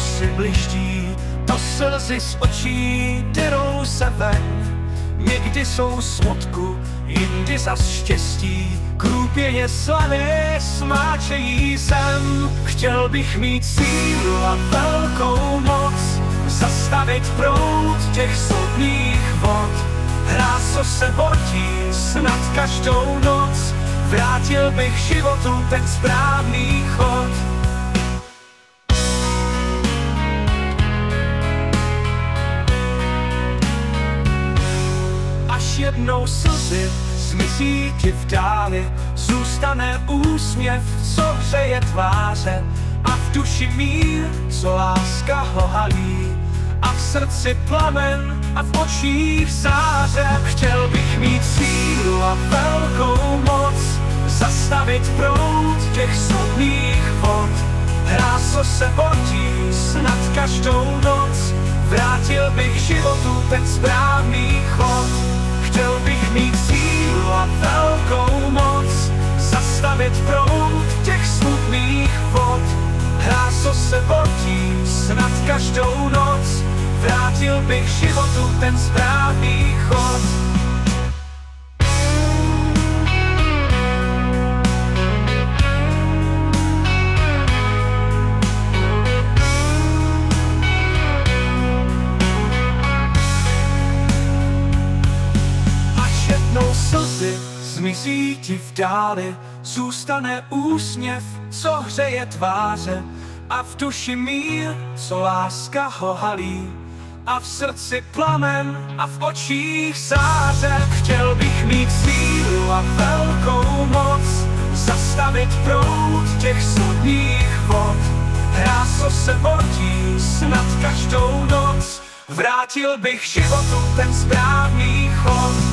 si bliští, to slzy z očí derou se ven. Někdy jsou smutku, jindy zas štěstí, krůpěně slané smáčejí sem. Chtěl bych mít sílu a velkou moc, zastavit proud těch soudných vod. Hráso se bortí snad každou noc, vrátil bych životu ten správný chod. Až jednou slzy zmizí ti v dáli, zůstane úsměv, co hřeje tváře, a v duši mír, co láska ho halí, a v srdci plamen a v očích záře. Chtěl bych mít sílu a velkou moc, zastavit proud těch soudných vod. Hráso se bortí snad každou noc, vrátil bych životu ten správný chod. Chtěl bych mít sílu a velkou moc, zastavit proud těch smutných vod. Hráso se bortí snad každou noc, vrátil bych životu ten správný chod. Až jednou slzy zmizí ti v dáli, zůstane úsměv, co hřeje tváře, a v duši mír, co láska ho halí, a v srdci plamen a v očích záře. Chtěl bych mít sílu a velkou moc, zastavit proud těch soudných vod. Hráso se bortí snad každou noc, vrátil bych životu ten správný chod.